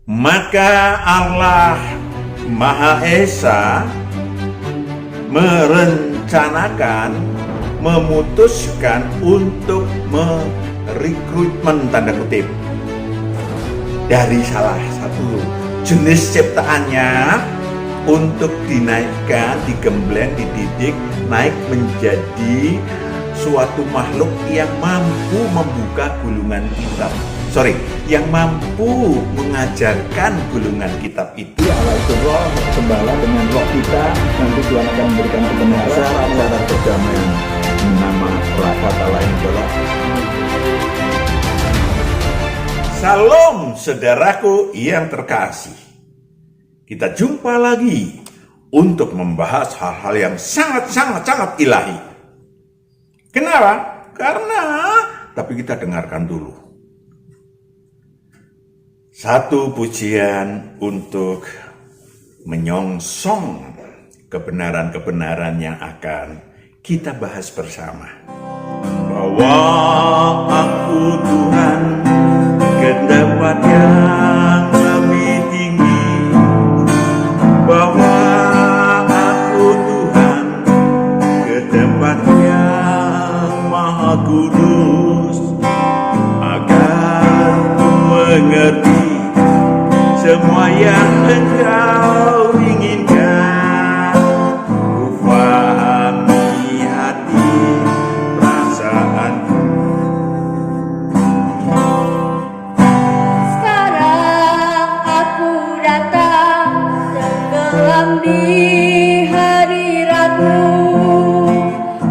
Maka Allah Maha Esa merencanakan, memutuskan untuk merekrutmen tanda kutip dari salah satu jenis ciptaannya untuk dinaikkan, digembleng, dididik, naik menjadi suatu makhluk yang mampu membuka gulungan kitab. Yang mampu mengajarkan gulungan kitab itu. Allah itu roh, gembala dengan roh kita, nanti Tuhan akan memberikan kebenaran, cara perdamaian. Nama kata lain adalah Salam saudaraku yang terkasih. Kita jumpa lagi untuk membahas hal-hal yang sangat ilahi. Kenapa? Tapi kita dengarkan dulu satu pujian untuk menyongsong kebenaran-kebenaran yang akan kita bahas bersama. Bahwa aku Tuhan ke tempat yang lebih tinggi, bahwa aku Tuhan ke tempat yang maha kudus, agar ku mengerti semua yang Engkau inginkan. Ku pahami hati perasaanku. Sekarang aku datang tenggelam di hadirat-Mu,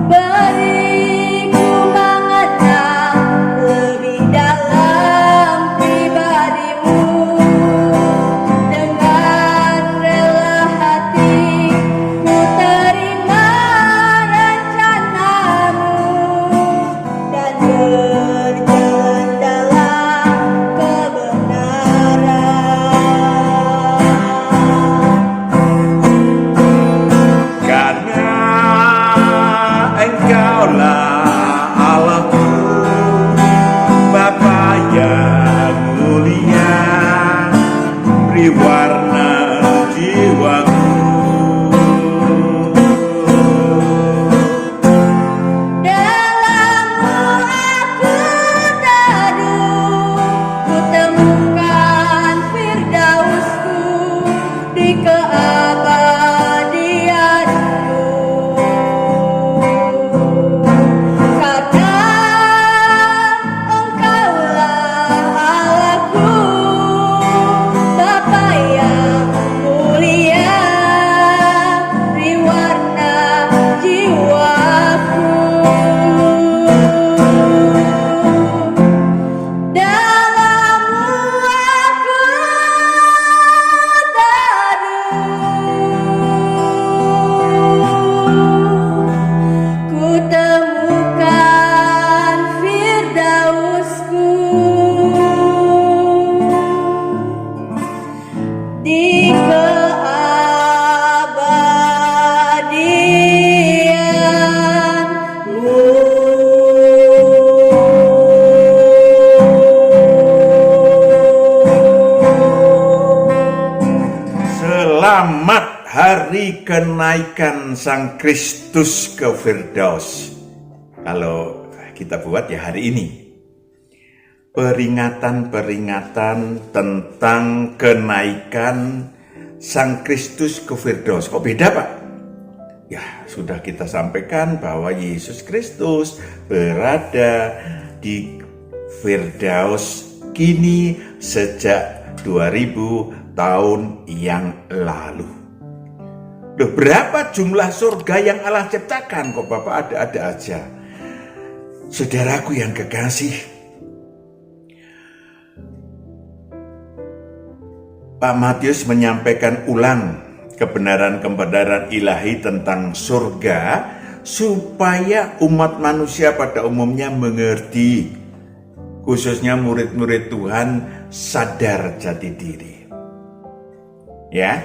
beriku mengenal lebih dalam pribadi-Mu. Dengan rela hati ku terima rencana-Mu dan berjalan dalam kebenaran. Karena Engkaulah Allahku, Bapa yang mulia, beri warna jiwaku. Dalam-Mu aku teduh, ku temukan firdausku di keabadianmu. Karena Engkaulah Allahku, Bapa yang mulia, beri warna jiwaku. Dalam-Mu aku teduh, ku temukan firdausku di keabadianmu. Selamat hari kenaikan Sang Kristus ke Firdaus. Kalau kita buat ya hari ini, peringatan-peringatan tentang kenaikan Sang Kristus ke Firdaus. Kok beda, Pak? Ya, sudah kita sampaikan bahwa Yesus Kristus berada di Firdaus kini sejak 2000 tahun yang lalu. Loh, berapa jumlah surga yang Allah ciptakan? Kok Bapak ada-ada aja? Saudaraku yang kekasih, Pak Matius menyampaikan ulang kebenaran-kebenaran ilahi tentang surga supaya umat manusia pada umumnya mengerti, khususnya murid-murid Tuhan sadar jati diri. Ya,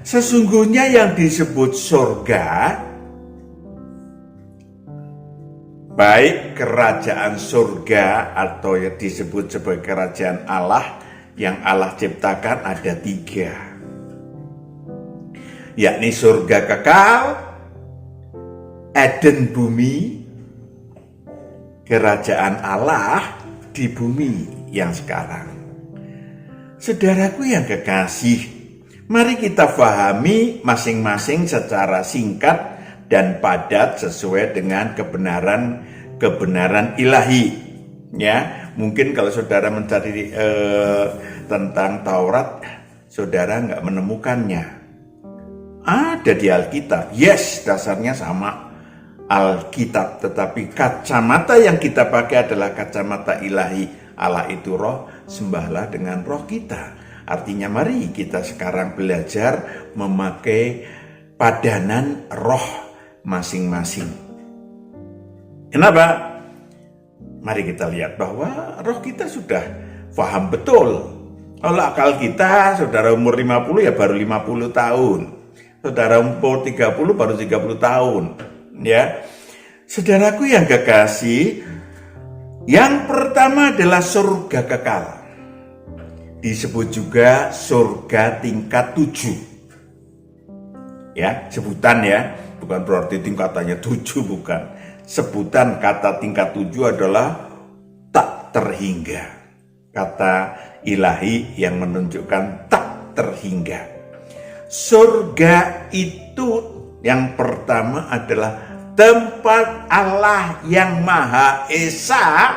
sesungguhnya yang disebut surga, baik kerajaan surga atau yang disebut sebagai kerajaan Allah, yang Allah ciptakan ada 3, yakni surga kekal, Eden bumi, kerajaan Allah di bumi yang sekarang. Saudaraku yang kekasih, mari kita pahami masing-masing secara singkat dan padat sesuai dengan kebenaran ilahi. Ya, mungkin kalau saudara mencari tentang Taurat, saudara nggak menemukannya. Ada di Alkitab, yes, dasarnya sama Alkitab, tetapi kacamata yang kita pakai adalah kacamata ilahi. Allah itu roh, sembahlah dengan roh kita. Artinya mari kita sekarang belajar memakai padanan roh masing-masing. Kenapa? Mari kita lihat bahwa roh kita sudah paham betul. Kalau akal kita, saudara umur 50 ya baru 50 tahun. Saudara umur 30 baru 30 tahun. Ya, saudaraku yang kekasih, yang pertama adalah surga kekal. Disebut juga surga tingkat 7. Ya, sebutan ya, bukan berarti tingkatannya 7, bukan. Sebutan kata tingkat 7 adalah tak terhingga. Kata ilahi yang menunjukkan tak terhingga. Surga itu yang pertama adalah tempat Allah yang Maha Esa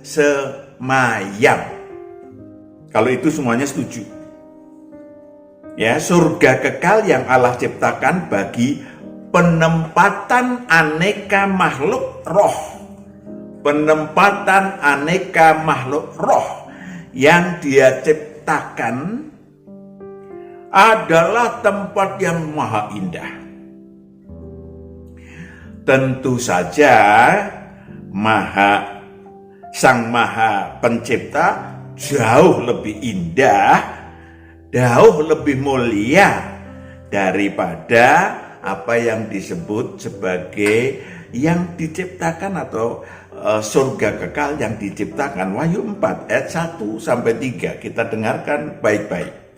bersemayam. Kalau itu semuanya setuju. Ya, surga kekal yang Allah ciptakan bagi penempatan aneka makhluk roh. Penempatan aneka makhluk roh yang Dia ciptakan adalah tempat yang maha indah. Tentu saja Sang Maha Pencipta jauh lebih indah, jauh lebih mulia daripada apa yang disebut sebagai yang diciptakan atau surga kekal yang diciptakan. Wahyu 4 ayat 1 sampai 3 kita dengarkan baik-baik.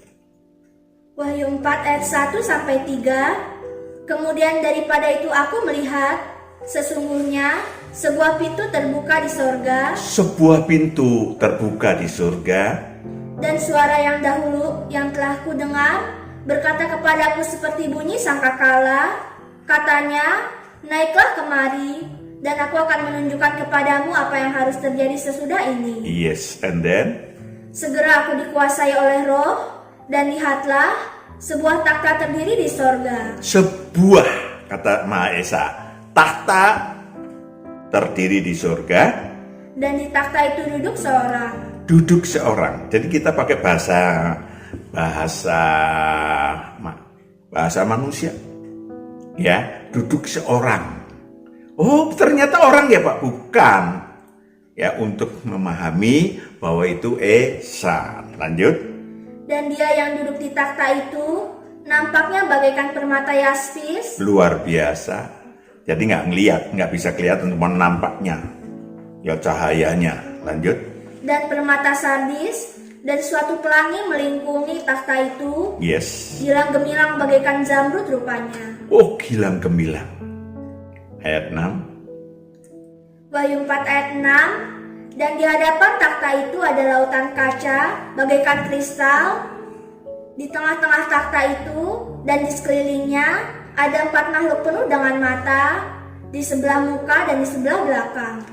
Wahyu 4 ayat 1 sampai 3. Kemudian daripada itu aku melihat sesungguhnya sebuah pintu terbuka di sorga. Sebuah pintu terbuka di surga. Dan suara yang dahulu yang telah ku dengar berkata kepadaku seperti bunyi sangkakala. Katanya, naiklah kemari dan aku akan menunjukkan kepadamu apa yang harus terjadi sesudah ini. Yes, and then? Segera aku dikuasai oleh roh dan lihatlah sebuah takhta terdiri di sorga. Sebuah, kata Maha Esa, takhta terdiri di surga. Dan di takhta itu duduk seorang. Duduk seorang. Jadi kita pakai bahasa manusia. Ya, duduk seorang. Oh, ternyata orang ya Pak? Bukan. Ya, untuk memahami bahwa itu Esa. Lanjut. Dan dia yang duduk di takhta itu nampaknya bagaikan permata yaspis. Luar biasa. Jadi nggak bisa kelihatan, cuma nampaknya. Ya cahayanya. Lanjut. Dan permata sardis dan suatu pelangi melingkungi takhta itu. Yes. Gilang gemilang bagaikan zamrud rupanya. Oh, gilang gemilang. Ayat 6. Wahyu 4 ayat 6. Dan di hadapan takhta itu ada lautan kaca bagaikan kristal. Di tengah-tengah takhta itu dan di sekelilingnya ada 4 makhluk penuh dengan mata di sebelah muka dan di sebelah belakang.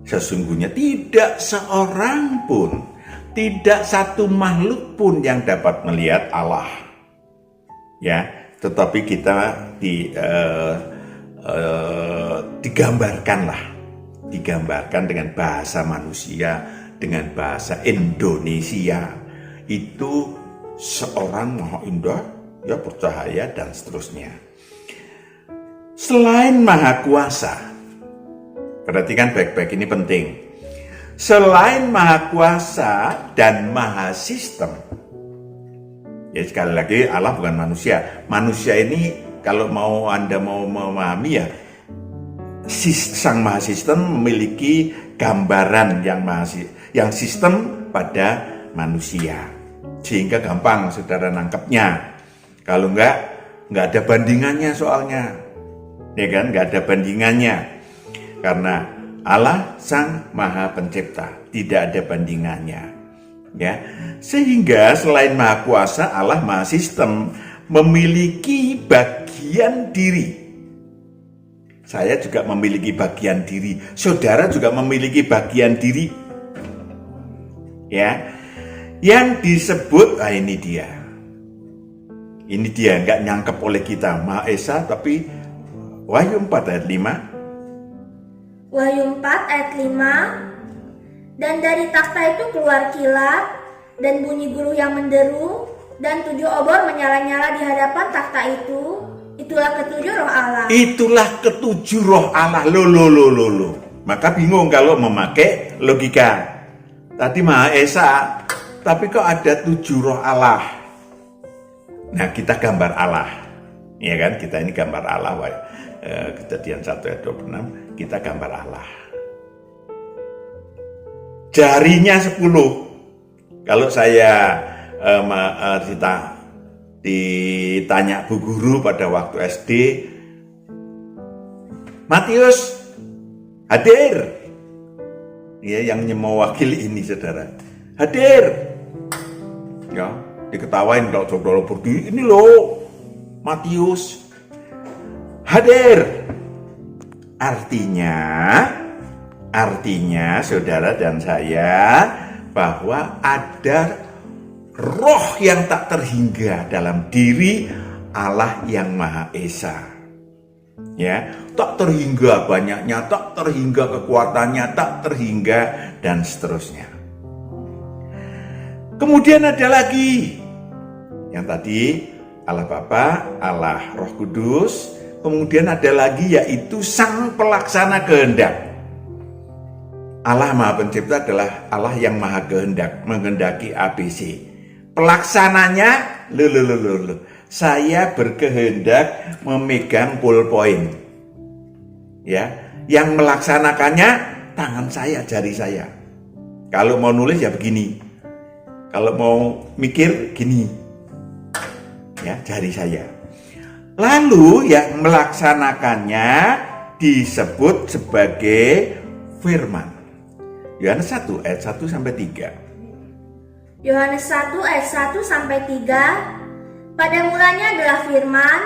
Sesungguhnya tidak seorang pun, tidak satu makhluk pun yang dapat melihat Allah. Ya, tetapi kita digambarkan dengan bahasa manusia, dengan bahasa Indonesia. Itu seorang maha indah, ya bercahaya dan seterusnya. Selain maha kuasa, perhatikan baik-baik, ini penting. Selain maha kuasa dan maha sistem, ya sekali lagi Allah bukan manusia. Manusia ini kalau Anda mau memahami ya, Sang Mahasistem memiliki gambaran yang sistem pada manusia, sehingga gampang saudara nangkepnya. Kalau nggak ada bandingannya soalnya, ya kan? Nggak ada bandingannya, karena Allah Sang Maha Pencipta, tidak ada bandingannya, ya. Sehingga selain Maha Kuasa, Allah Mahasistem memiliki bagian diri. Saya juga memiliki bagian diri, saudara juga memiliki bagian diri, ya, yang disebut, ini dia, nggak nyangkep oleh kita, Maha Esa, tapi Wahyu 4 ayat 5. Wahyu 4 ayat 5, dan dari takhta itu keluar kilat dan bunyi guluh yang menderu, dan 7 obor menyala-nyala di hadapan takhta itu. Itulah ketujuh roh Allah. Itulah ketujuh roh Allah. Loh. Maka bingung kalau memakai logika. Tadi Maha Esa, tapi kok ada 7 roh Allah? Nah, kita gambar Allah. Ya kan, kita ini gambar Allah. Kejadian 1 ayat 26, kita gambar Allah. Jarinya 10. Kalau saya ditanya Bu Guru pada waktu SD, Matius hadir, ya, yang mewakili ini saudara, hadir, ya, diketawain kalau saudara berdiri, ini loh Matius hadir. Artinya saudara dan saya bahwa ada roh yang tak terhingga dalam diri Allah yang Maha Esa, ya, tak terhingga banyaknya, tak terhingga kekuatannya, tak terhingga, dan seterusnya. Kemudian ada lagi yang tadi Allah Bapa, Allah Roh Kudus, kemudian ada lagi yaitu Sang Pelaksana Kehendak. Allah Maha Pencipta adalah Allah yang Maha Kehendak, menghendaki ABC. Pelaksananya, saya berkehendak memegang ballpoint, ya. Yang melaksanakannya tangan saya, jari saya. Kalau mau nulis ya begini, kalau mau mikir gini, ya, jari saya. Lalu yang melaksanakannya disebut sebagai firman. Yohanes 1 ayat 1 sampai 3. Yohanes 1 ayat 1 sampai 3. Pada mulanya adalah firman.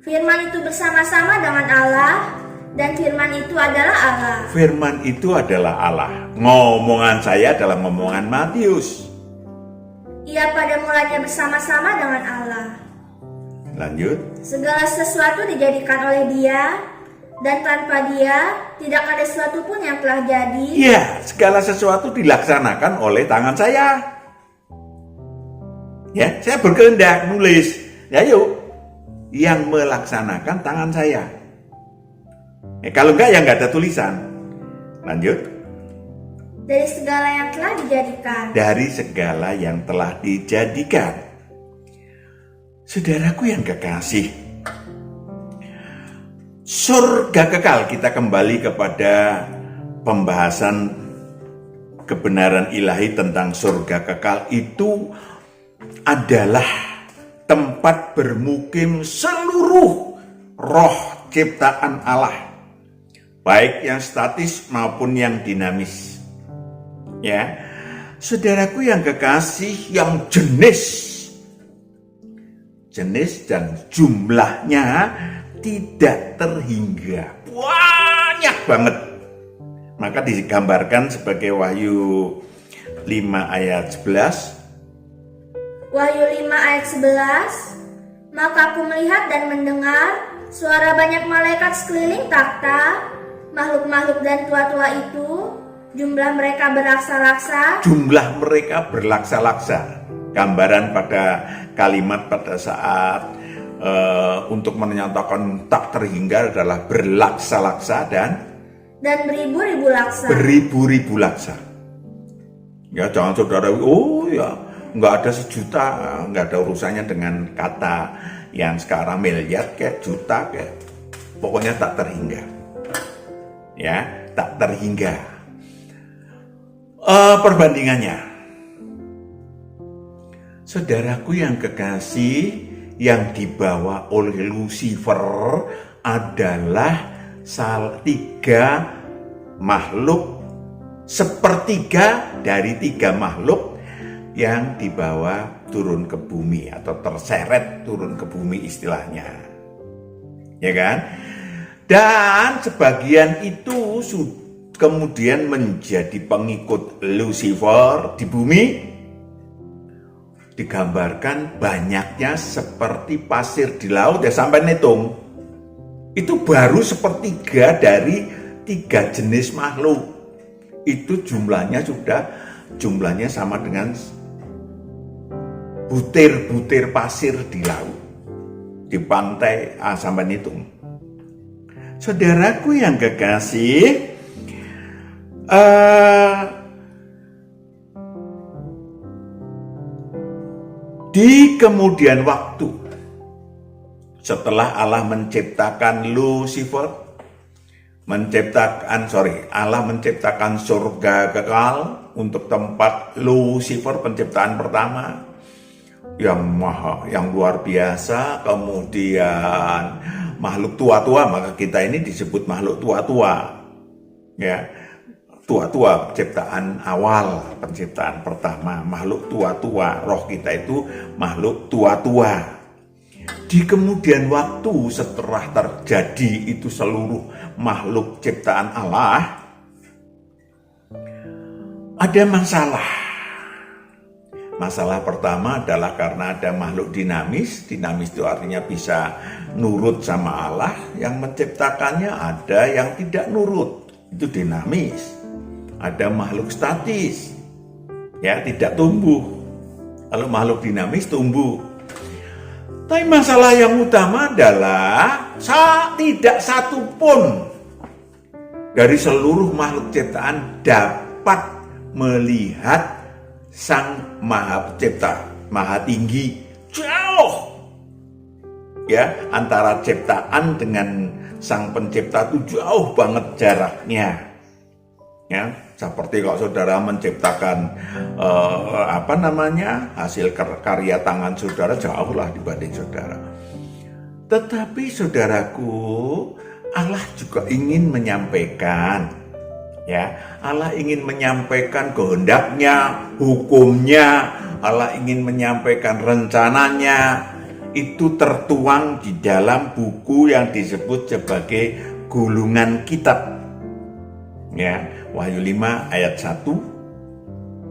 Firman itu bersama-sama dengan Allah, dan firman itu adalah Allah. Firman itu adalah Allah. Ngomongan saya adalah ngomongan Matius. Ia pada mulanya bersama-sama dengan Allah. Lanjut. Segala sesuatu dijadikan oleh Dia, dan tanpa Dia tidak ada sesuatu pun yang telah jadi. Iya, segala sesuatu dilaksanakan oleh tangan saya. Ya, saya berkehendak nulis. Ya yuk, yang melaksanakan tangan saya. Kalau enggak ya enggak ada tulisan. Lanjut. Dari segala yang telah dijadikan. Dari segala yang telah dijadikan. Saudaraku yang kekasih, surga kekal, kita kembali kepada pembahasan kebenaran ilahi tentang surga kekal itu adalah tempat bermukim seluruh roh ciptaan Allah, baik yang statis maupun yang dinamis. Ya, saudaraku yang kekasih, yang jenis dan jumlahnya tidak terhingga, banyak banget. Maka digambarkan sebagai Wahyu 5 ayat 11. Wahyu 5 ayat 11. Maka aku melihat dan mendengar suara banyak malaikat sekeliling takhta, makhluk-makhluk dan tua-tua itu, jumlah mereka berlaksa-laksa. Jumlah mereka berlaksa-laksa. Gambaran pada kalimat pada saat untuk menyatakan tak terhingga adalah berlaksa-laksa dan beribu-ribu laksa. Beribu-ribu laksa. Ya, jangan saudara, oh ya, nggak ada sejuta, nggak ada urusannya dengan kata yang sekarang miliar kayak juta kayak, pokoknya tak terhingga. ya, tak terhingga. Perbandingannya, saudaraku yang kekasih, yang dibawa oleh Lucifer adalah tiga makhluk, sepertiga dari tiga makhluk yang dibawa turun ke bumi atau terseret turun ke bumi istilahnya, ya kan? Dan sebagian itu kemudian menjadi pengikut Lucifer di bumi, digambarkan banyaknya seperti pasir di laut, ya sampai ngitung itu baru sepertiga dari tiga jenis makhluk. Itu jumlahnya sama dengan butir-butir pasir di laut, di pantai, sampai ngitung. Saudaraku yang kekasih, di kemudian waktu, setelah Allah menciptakan Lucifer, Allah menciptakan surga kekal untuk tempat Lucifer, penciptaan pertama yang luar biasa. Kemudian makhluk tua-tua, maka kita ini disebut makhluk tua-tua, ya, tua-tua, penciptaan awal, penciptaan pertama, makhluk tua-tua, roh kita itu makhluk tua-tua. Di kemudian waktu setelah terjadi itu seluruh makhluk ciptaan Allah, ada masalah. Masalah pertama adalah karena ada makhluk dinamis. Dinamis itu artinya bisa nurut sama Allah. Yang menciptakannya ada yang tidak nurut, itu dinamis. Ada makhluk statis, ya, tidak tumbuh. Kalau makhluk dinamis tumbuh. Tapi masalah yang utama adalah tidak satu pun dari seluruh makhluk ciptaan dapat melihat Sang Maha Pencipta, Maha Tinggi. Jauh, ya, antara ciptaan dengan Sang Pencipta itu jauh banget jaraknya. Ya, seperti kalau saudara menciptakan hasil karya tangan saudara, jauh lah dibanding saudara. Tetapi saudaraku, Allah juga ingin menyampaikan, ya, Allah ingin menyampaikan kehendaknya, hukumnya, Allah ingin menyampaikan rencananya. Itu tertuang di dalam buku yang disebut sebagai gulungan kitab, ya, Wahyu 5 ayat 1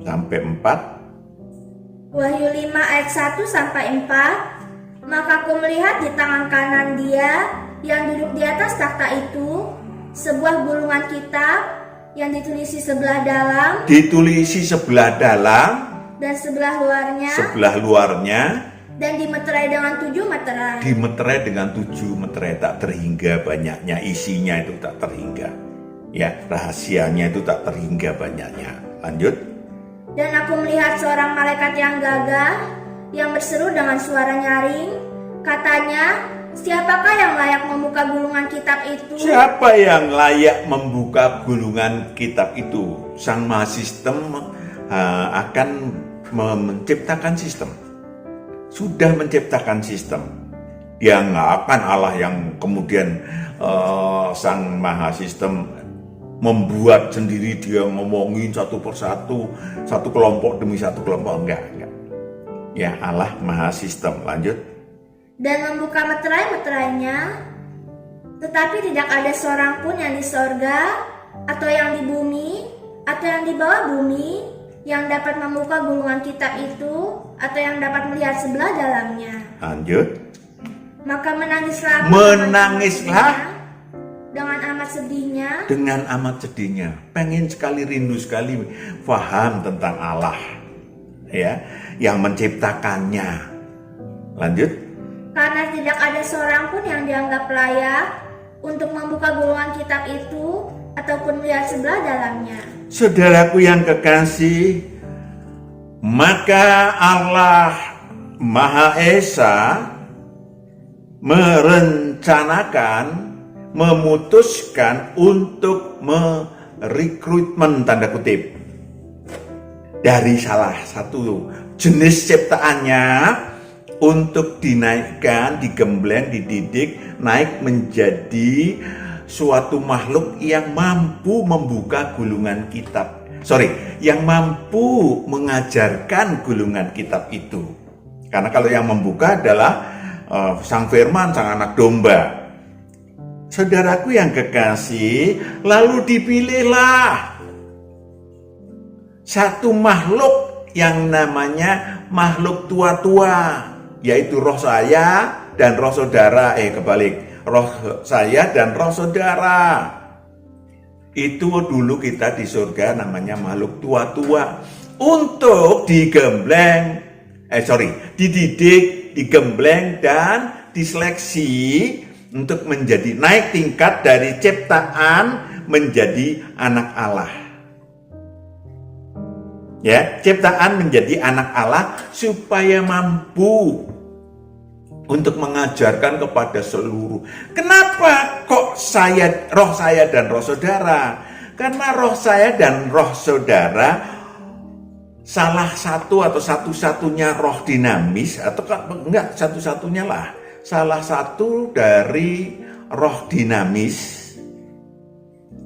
sampai 4. Wahyu 5 ayat 1 sampai 4. Maka aku melihat di tangan kanan Dia yang duduk di atas takhta itu sebuah gulungan kitab yang ditulisi sebelah dalam dan sebelah luarnya, dan dimeterai dengan 7 meterai. Dimeterai dengan 7 meterai, tak terhingga banyaknya, isinya itu tak terhingga, ya, rahasianya itu tak terhingga banyaknya. Lanjut. Dan aku melihat seorang malaikat yang gagah yang berseru dengan suara nyaring, katanya, siapakah yang layak membuka gulungan kitab itu? Siapa yang layak membuka gulungan kitab itu? Sang Mahasistem akan menciptakan sistem. Sudah menciptakan sistem. Dia nggak akan Allah yang kemudian Sang Mahasistem membuat sendiri, dia ngomongin satu persatu, satu kelompok demi satu kelompok, enggak. Ya, Allah Mahasistem. Lanjut. Dan membuka meterai-meterainya, tetapi tidak ada seorang pun yang di sorga, atau yang di bumi, atau yang di bawah bumi, yang dapat membuka gulungan kitab itu, atau yang dapat melihat sebelah dalamnya. Lanjut. Maka menangislah dengan amat sedihnya. Pengen sekali, rindu sekali paham tentang Allah, ya, yang menciptakannya. Lanjut. Karena tidak ada seorang pun yang dianggap layak untuk membuka gulungan kitab itu ataupun melihat sebelah dalamnya. Saudaraku yang kekasih, maka Allah Maha Esa merencanakan memutuskan untuk merekrutmen tanda kutip dari salah satu jenis ciptaannya untuk dinaikkan, digembleng, dididik, naik menjadi suatu makhluk yang mampu membuka gulungan kitab. Yang mampu mengajarkan gulungan kitab itu. Karena kalau yang membuka adalah Sang Firman, Sang Anak Domba. Saudaraku yang kekasih, lalu dipilihlah satu makhluk yang namanya makhluk tua-tua, yaitu roh saya dan roh saudara. Roh saya dan roh saudara. Itu dulu kita di surga namanya makhluk tua-tua. Untuk dididik, digembleng dan diseleksi untuk menjadi naik tingkat dari ciptaan menjadi anak Allah. Ya, ciptaan menjadi anak Allah supaya mampu untuk mengajarkan kepada seluruh. Kenapa kok roh saya dan roh saudara? Karena roh saya dan roh saudara salah satu atau satu-satunya roh dinamis, atau enggak satu-satunya lah, salah satu dari roh dinamis,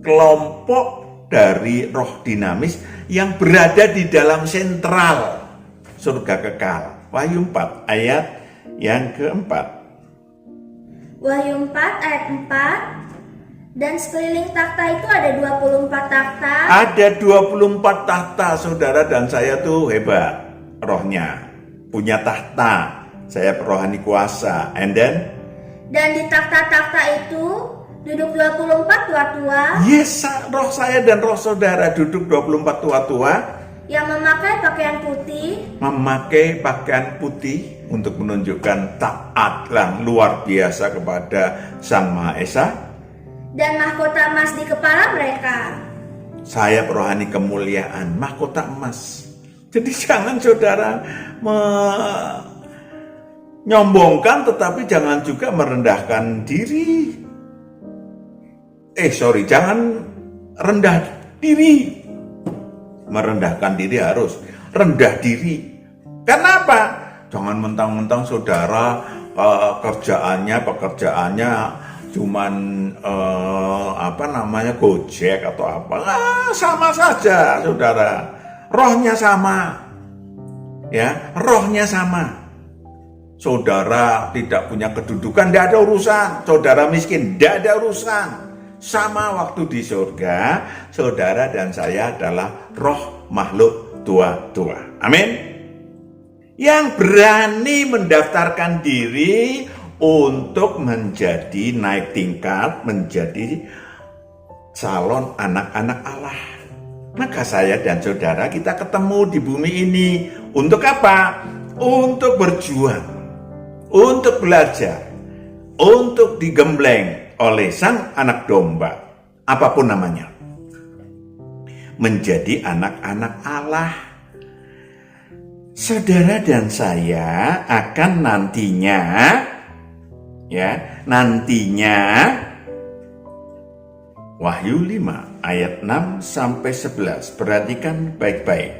kelompok dari roh dinamis yang berada di dalam sentral surga kekal. Wahyu 4 ayat yang keempat. Wahyu 4 ayat 4. Dan sekeliling takhta itu ada 24 takhta. Ada 24 takhta, saudara, dan saya tuh hebat rohnya. Punya takhta. Saya rohani kuasa. And then? Dan di takhta-takhta itu duduk 24 tua-tua. Yes, roh saya dan roh saudara duduk 24 tua-tua. Yang memakai pakaian putih. Memakai pakaian putih untuk menunjukkan taat yang luar biasa kepada Sang Maha Esa. Dan mahkota emas di kepala mereka. Saya rohani kemuliaan, mahkota emas. Jadi jangan saudara menyombongkan, tetapi jangan juga merendahkan diri. Jangan rendah diri. Merendahkan diri harus rendah diri. Kenapa? Jangan mentang-mentang saudara pekerjaannya cuman Gojek atau apa. Sama saja saudara. Rohnya sama. Ya, rohnya sama. Saudara tidak punya kedudukan, tidak ada urusan. Saudara miskin, tidak ada urusan. Sama waktu di surga, saudara dan saya adalah roh makhluk tua-tua. Amin. Yang berani mendaftarkan diri untuk menjadi naik tingkat, menjadi calon anak-anak Allah. Maka saya dan saudara kita ketemu di bumi ini. Untuk apa? Untuk berjuang, untuk belajar, untuk digembleng oleh Sang Anak Domba, apapun namanya, menjadi anak-anak Allah. Saudara dan saya akan nantinya Wahyu 5 ayat 6 sampai 11. Perhatikan baik-baik.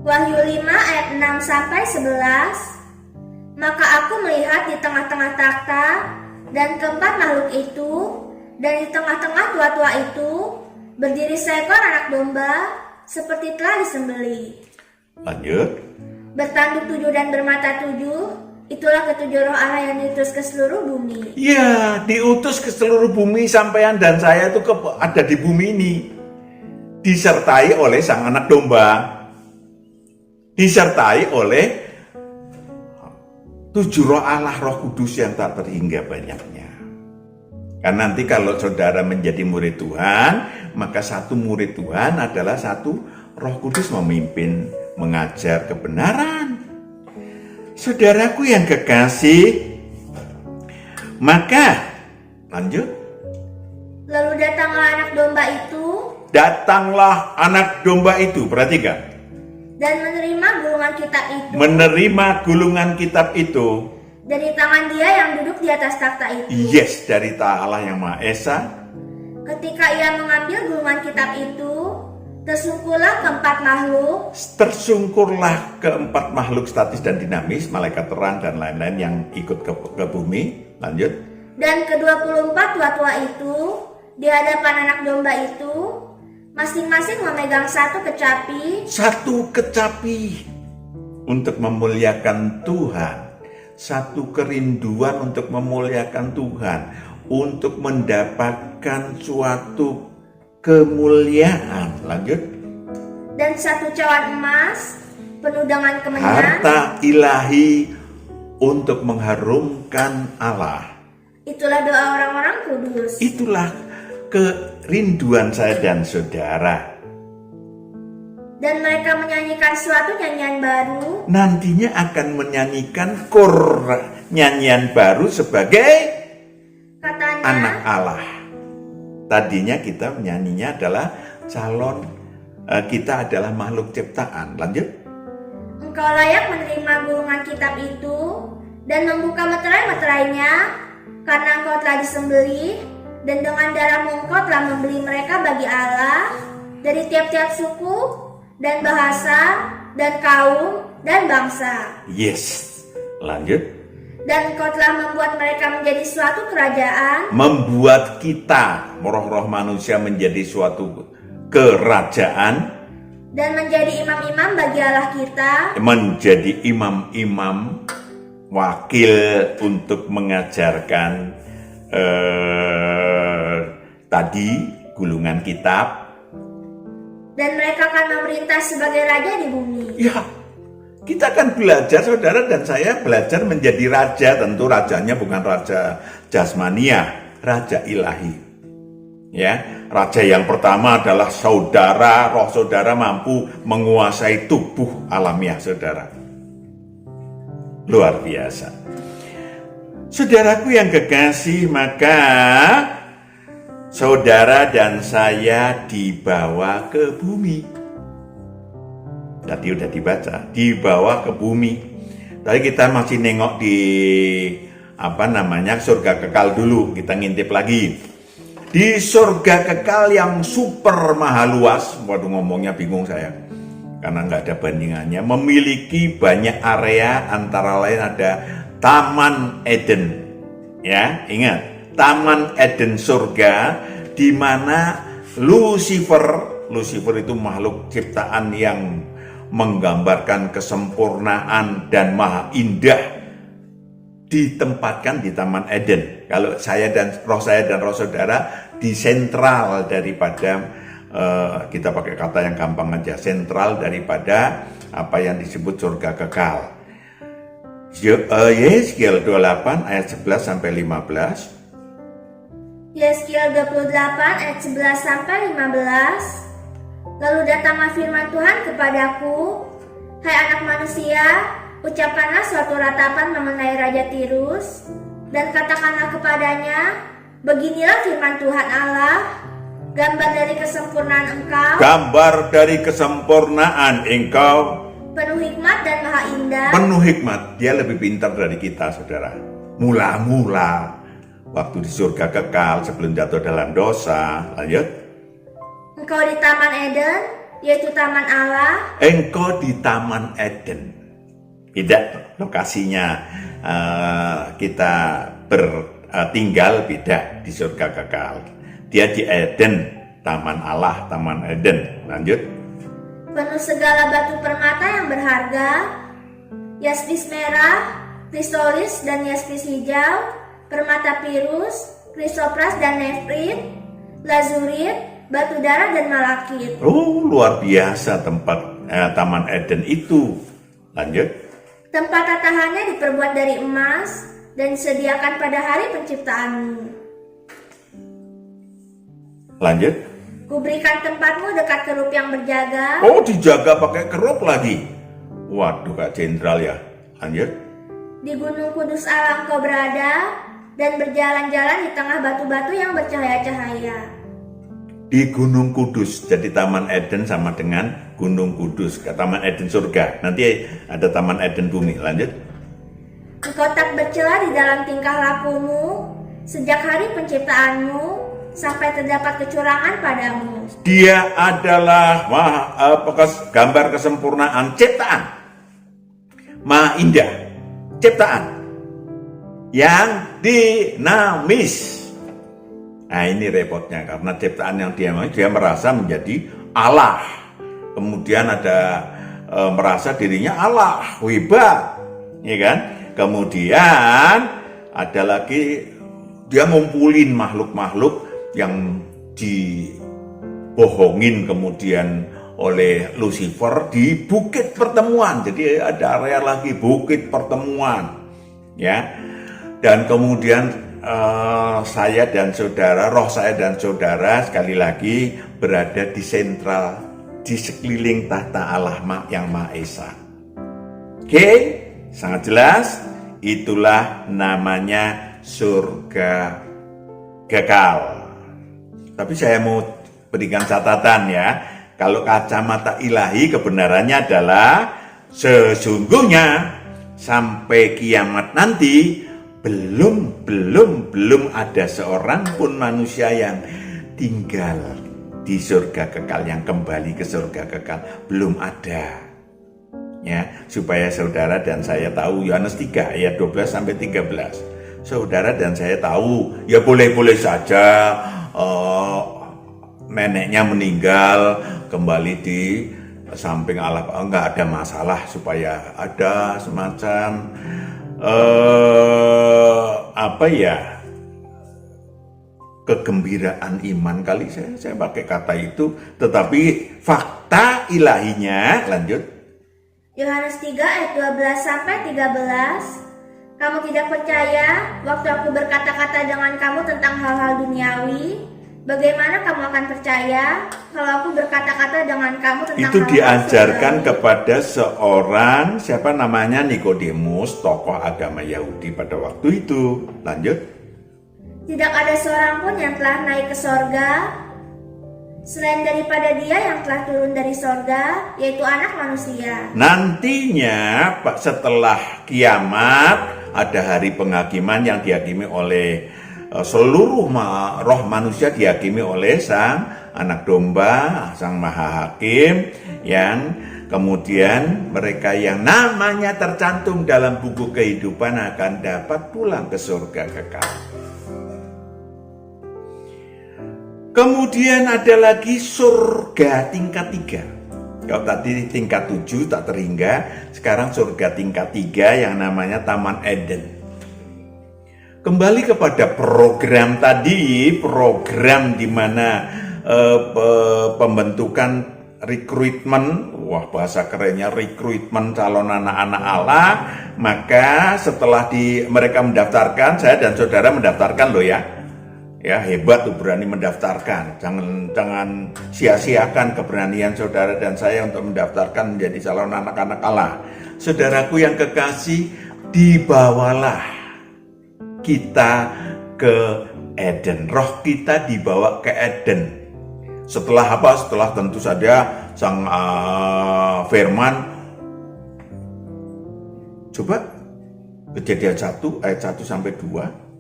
Wahyu 5 ayat 6 sampai 11. Maka aku melihat di tengah-tengah takhta dan keempat makhluk itu, dan di tengah-tengah tua-tua itu berdiri seekor anak domba seperti telah disembelih. Lanjut. Bertanduk 7 dan bermata 7. Itulah ketujuh roh Allah yang diutus ke seluruh bumi. Ya, diutus ke seluruh bumi. Sampean dan saya itu ada di bumi ini, disertai oleh Sang Anak Domba, disertai oleh 7 roh Allah, Roh Kudus yang tak terhingga banyaknya. Karena nanti kalau saudara menjadi murid Tuhan, maka satu murid Tuhan adalah satu Roh Kudus memimpin, mengajar kebenaran. Saudaraku yang kekasih, maka lanjut. Lalu datanglah anak domba itu. Datanglah anak domba itu, perhatikan. Dan menerima gulungan kitab itu. Menerima gulungan kitab itu. dari tangan Dia yang duduk di atas takhta itu. Yes, dari Allah yang Maha Esa. Ketika Ia mengambil gulungan kitab itu, tersungkurlah keempat makhluk. Tersungkurlah keempat makhluk statis dan dinamis, malaikat terang dan lain-lain yang ikut ke bumi. Lanjut. Dan ke-24 tua-tua itu di hadapan anak domba itu masing-masing memegang satu kecapi. Satu kecapi untuk memuliakan Tuhan. Satu kerinduan untuk memuliakan Tuhan. Untuk mendapatkan suatu kemuliaan. Lanjut. Dan satu cawan emas penuh dengan kemenyan. Harta ilahi untuk mengharumkan Allah. Itulah doa orang-orang kudus. Itulah kerinduan saya dan saudara. Dan mereka menyanyikan suatu nyanyian baru. Nantinya akan menyanyikan nyanyian baru sebagai Katanya, anak Allah. Tadinya kita menyanyinya adalah calon, kita adalah makhluk ciptaan. Lanjut. Engkau layak menerima gulungan kitab itu dan membuka meterai-meterainya, karena engkau telah disembelih, dan dengan darahmu engkau telah membeli mereka bagi Allah dari tiap-tiap suku dan bahasa dan kaum dan bangsa. Yes. Lanjut. Dan engkau telah membuat mereka menjadi suatu kerajaan. Membuat kita, roh-roh manusia, menjadi suatu kerajaan. Dan menjadi imam-imam bagi Allah kita. Menjadi imam-imam, wakil untuk mengajarkan tadi gulungan kitab. Dan mereka akan memerintah sebagai raja di bumi. Ya, kita akan belajar, saudara dan saya belajar menjadi raja. Tentu rajanya bukan raja jasmania, raja ilahi. Ya, raja yang pertama adalah saudara, roh saudara mampu menguasai tubuh alamiah saudara. Luar biasa. Saudaraku yang kekasih, maka saudara dan saya dibawa ke bumi. Tadi udah dibaca, dibawa ke bumi. Tadi kita masih nengok di surga kekal dulu. Kita ngintip lagi. Di surga kekal yang super maha luas. Waduh, ngomongnya bingung saya, karena nggak ada bandingannya. Memiliki banyak area, antara lain ada Taman Eden. Ya, ingat, Taman Eden surga, di mana Lucifer itu makhluk ciptaan yang menggambarkan kesempurnaan dan maha indah, ditempatkan di Taman Eden. Kalau saya dan roh saudara di sentral daripada kita pakai kata yang gampang aja, sentral daripada apa yang disebut surga kekal. Yeskiel 28 ayat 11 sampai 15. Yeskiel 28 ayat 11 sampai 15. Lalu datanglah firman Tuhan kepadaku, hai anak manusia, ucapkanlah suatu ratapan mengenai Raja Tirus, dan katakanlah kepadanya, beginilah firman Tuhan Allah, gambar dari kesempurnaan engkau. Gambar dari kesempurnaan engkau. Penuh hikmat dan maha indah. Penuh hikmat, dia lebih pintar dari kita, saudara. Mula-mula waktu di surga kekal sebelum jatuh dalam dosa. Lanjut. Engkau di Taman Eden, yaitu Taman Allah. Engkau di Taman Eden. Beda lokasinya, kita bertinggal beda di surga kekal. Dia di Eden, Taman Allah, Taman Eden. Lanjut. Penuh segala batu permata yang berharga, yaspis merah, krisolis dan yaspis hijau, permata pirus, krisopras dan nefrit, lazurit, batu darah dan malakit. Oh, luar biasa tempat Taman Eden itu. Lanjut. Tempat tatahannya diperbuat dari emas dan disediakan pada hari penciptaanmu. Lanjut. Kuberikan tempatmu dekat kerup yang berjaga. Oh, dijaga pakai kerup lagi. Waduh, Kak Jenderal ya. Lanjut. Di Gunung Kudus Allah engkau berada dan berjalan-jalan di tengah batu-batu yang bercahaya-cahaya. Di Gunung Kudus, jadi Taman Eden sama dengan Gunung Kudus, Taman Eden surga. Nanti ada Taman Eden bumi. Lanjut. Engkau tak bercela di dalam tingkah lakumu sejak hari penciptaanmu sampai terdapat kecurangan padamu. Dia adalah gambar kesempurnaan ciptaan. Maha indah ciptaan yang dinamis. Nah, ini repotnya, karena ciptaan yang dinamis dia merasa menjadi Allah. Kemudian ada merasa dirinya Allah, hebat, ya kan? Kemudian ada lagi dia ngumpulin makhluk-makhluk yang dibohongin kemudian oleh Lucifer di bukit pertemuan. Jadi ada area lagi bukit pertemuan, ya. Dan kemudian saya dan saudara, roh saya dan saudara sekali lagi berada di sentral, di sekeliling tahta Allah yang Maha Esa. Oke, sangat jelas. Itulah namanya surga kekal. Tapi saya mau berikan catatan ya. Kalau kacamata ilahi kebenarannya adalah sesungguhnya sampai kiamat nanti belum ada seorang pun manusia yang tinggal di surga kekal, yang kembali ke surga kekal. Belum ada. Ya, supaya saudara dan saya tahu, Yohanes 3 ayat 12 sampai 13. Saudara dan saya tahu, ya boleh-boleh saja neneknya meninggal kembali di samping Allah, enggak ada masalah, supaya ada semacam kegembiraan iman, kali saya pakai kata itu. Tetapi fakta ilahinya, lanjut. Yohanes 3 ayat 12 sampai 13. Kamu tidak percaya waktu aku berkata-kata dengan kamu tentang hal-hal duniawi. Bagaimana kamu akan percaya kalau aku berkata-kata dengan kamu tentang itu hal-hal diajarkan surgawi? kepada seorang, siapa namanya, Nikodemus, tokoh agama Yahudi pada waktu itu. Lanjut. Tidak ada seorang pun yang telah naik ke sorga selain daripada dia yang telah turun dari sorga, yaitu anak manusia. Nantinya setelah kiamat ada hari penghakiman yang dihakimi oleh seluruh roh manusia, dihakimi oleh sang anak domba, sang maha hakim, yang kemudian mereka yang namanya tercantum dalam buku kehidupan akan dapat pulang ke surga kekal. Kemudian ada lagi surga tingkat 3. Kalau tadi tingkat 7 tak terhingga, sekarang surga tingkat 3 yang namanya Taman Eden. Kembali kepada program tadi, program di mana pembentukan rekrutmen, wah bahasa kerennya rekrutmen calon anak-anak Allah. Maka setelah mereka mendaftarkan, saya dan saudara mendaftarkan loh ya. Ya, hebat tuh, berani mendaftarkan. Jangan sia-siakan keberanian saudara dan saya untuk mendaftarkan menjadi calon anak-anak Allah. Saudaraku yang kekasih, dibawalah kita ke Eden. Roh kita dibawa ke Eden. Setelah apa? Setelah tentu saja sang firman. Coba Kejadian 1 ayat 1 sampai 2.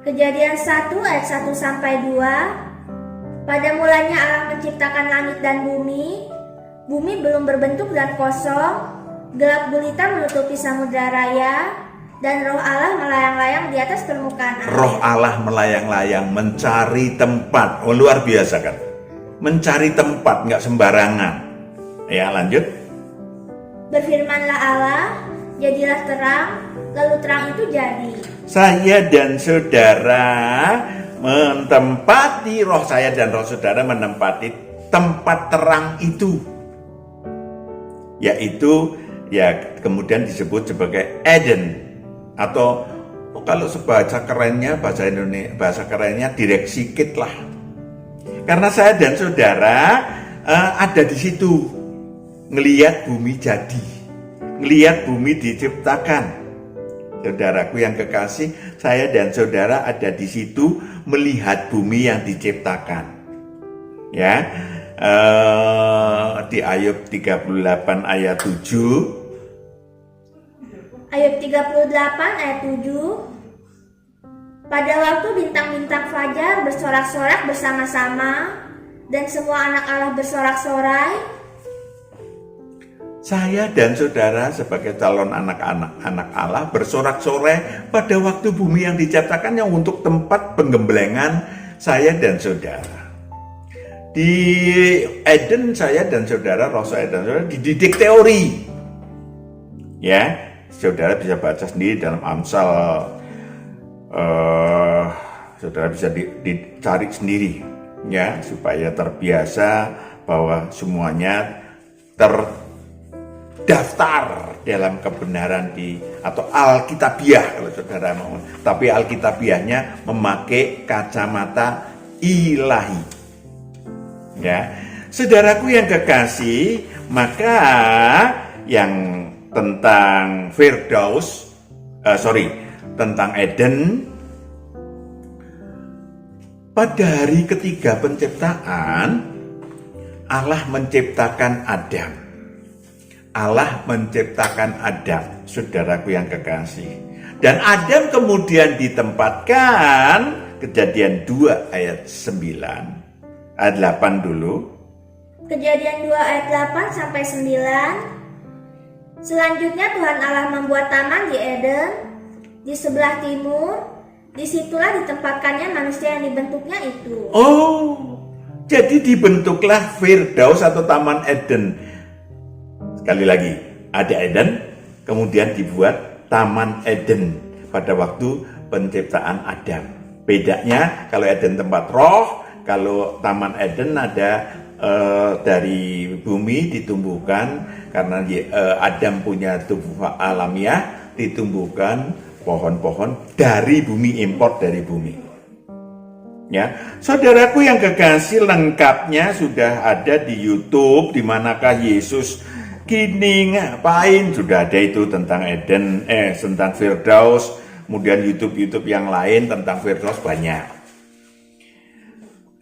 Kejadian 1 ayat 1 sampai 2. Pada mulanya Allah menciptakan langit dan bumi. Bumi belum berbentuk dan kosong. Gelap gulita menutupi samudra raya. Dan roh Allah melayang-layang di atas permukaan air. Roh Allah melayang-layang mencari tempat. Oh, luar biasa kan? Mencari tempat, nggak sembarangan. Ya, lanjut. Berfirmanlah Allah, jadilah terang. Lalu terang itu jadi. Saya dan saudara menempati, roh saya dan roh saudara menempati tempat terang itu, yaitu ya kemudian disebut sebagai Eden, atau kalau bahasa kerennya, bahasa kerennya direksi kit lah. Karena saya dan saudara ada di situ, ngelihat bumi jadi, ngelihat bumi diciptakan. Saudaraku yang kekasih, saya dan saudara ada di situ melihat bumi yang diciptakan. Ya, di Ayub 38 ayat 7. Ayub 38 ayat 7. Pada waktu bintang-bintang fajar bersorak-sorak bersama-sama dan semua anak Allah bersorak-sorai, saya dan saudara sebagai calon anak Allah bersorak-sorai pada waktu bumi yang diciptakannya untuk tempat penggemblengan saya dan saudara. Di Eden saya dan saudara, roh saya dan saudara dididik teori. Ya, saudara bisa baca sendiri dalam Amsal, saudara bisa dicari sendiri, ya, supaya terbiasa bahwa semuanya terdaftar dalam kebenaran atau Alkitabiah kalau saudara mau. Tapi Alkitabiahnya memakai kacamata ilahi. Ya, saudaraku yang kekasih, maka yang tentang Firdaus, tentang Eden, pada hari ketiga penciptaan, Allah menciptakan Adam. Allah menciptakan Adam, saudaraku yang kekasih. Dan Adam kemudian ditempatkan, Kejadian 2 ayat 9, ayat 8 dulu. Kejadian 2 ayat 8 sampai 9. Selanjutnya Tuhan Allah membuat taman di Eden, di sebelah timur. Disitulah ditempatkannya manusia yang dibentuknya itu. Oh, jadi dibentuklah Firdaus atau Taman Eden. Sekali lagi, ada Eden, kemudian dibuat Taman Eden pada waktu penciptaan Adam. Bedanya kalau Eden tempat roh, kalau Taman Eden ada dari bumi ditumbuhkan, karena Adam punya tubuh alamiah, ditumbuhkan pohon-pohon dari bumi, import dari bumi. Ya, saudaraku yang kekasih, lengkapnya sudah ada di YouTube. Di manakah Yesus kini ngapain? Sudah ada itu tentang Eden, tentang Firdaus. Kemudian YouTube yang lain tentang Firdaus banyak.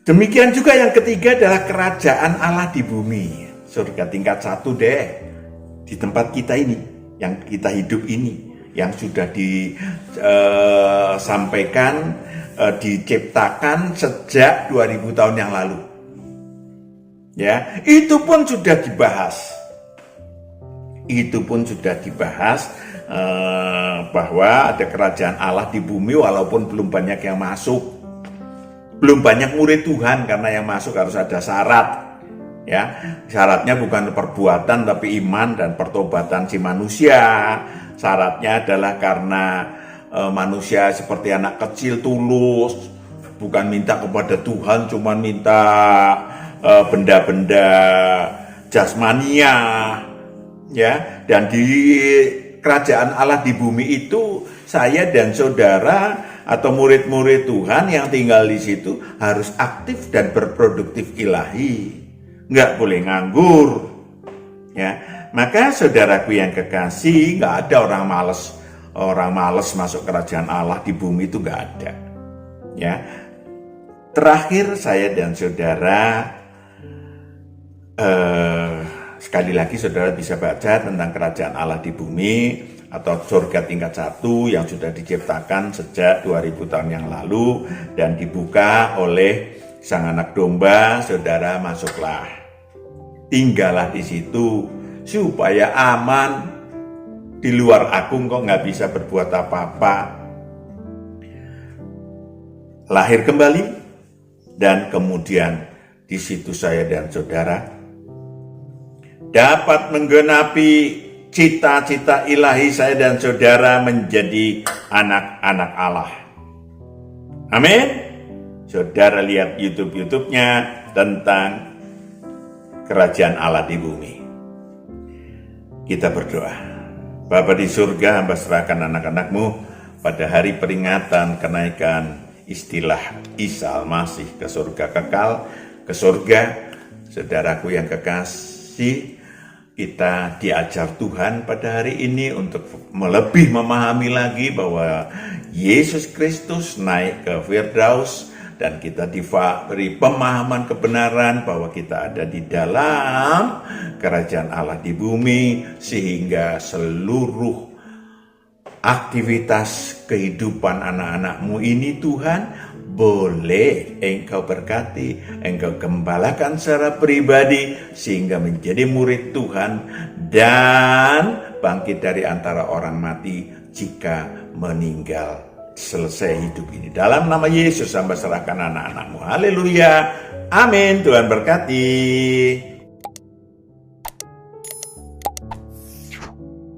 Demikian juga yang ketiga adalah kerajaan Allah di bumi. Surga tingkat 1 deh, di tempat kita ini, yang kita hidup ini, yang sudah disampaikan, diciptakan sejak 2000 tahun yang lalu. Ya, itu pun sudah dibahas. Bahwa ada kerajaan Allah di bumi walaupun belum banyak yang masuk. Belum banyak murid Tuhan, karena yang masuk harus ada syarat. Ya, syaratnya bukan perbuatan tapi iman dan pertobatan si manusia. Syaratnya adalah karena manusia seperti anak kecil tulus, bukan minta kepada Tuhan, cuma minta benda-benda jasmania. Ya, dan di kerajaan Allah di bumi itu saya dan saudara atau murid-murid Tuhan yang tinggal di situ harus aktif dan berproduktif ilahi, nggak boleh nganggur. Ya, maka saudaraku yang kekasih, nggak ada orang malas masuk kerajaan Allah di bumi, itu nggak ada. Ya, terakhir saya dan saudara, sekali lagi saudara bisa baca tentang kerajaan Allah di bumi atau surga tingkat 1 yang sudah diciptakan sejak 2000 tahun yang lalu dan dibuka oleh Sang Anak Domba. Saudara masuklah, tinggallah di situ supaya aman. Di luar aku kok nggak bisa berbuat apa-apa. Lahir kembali, dan kemudian di situ saya dan saudara dapat menggenapi cita-cita ilahi saya dan saudara menjadi anak-anak Allah. Amin. Saudara lihat YouTube-nya tentang kerajaan Allah di bumi. Kita berdoa. Bapa di surga, hamba serahkan anak-anak-Mu pada hari peringatan kenaikan istilah Isa Al-Masih ke surga kekal, ke surga. Saudaraku yang kekasih, kita diajar Tuhan pada hari ini untuk lebih memahami lagi bahwa Yesus Kristus naik ke Firdaus, dan kita diberi pemahaman kebenaran bahwa kita ada di dalam kerajaan Allah di bumi, sehingga seluruh aktivitas kehidupan anak-anakmu ini Tuhan boleh Engkau berkati, Engkau gembalakan secara pribadi sehingga menjadi murid Tuhan dan bangkit dari antara orang mati jika meninggal selesai hidup ini. Dalam nama Yesus hamba serahkan anak-anakmu. Haleluya. Amin. Tuhan berkati.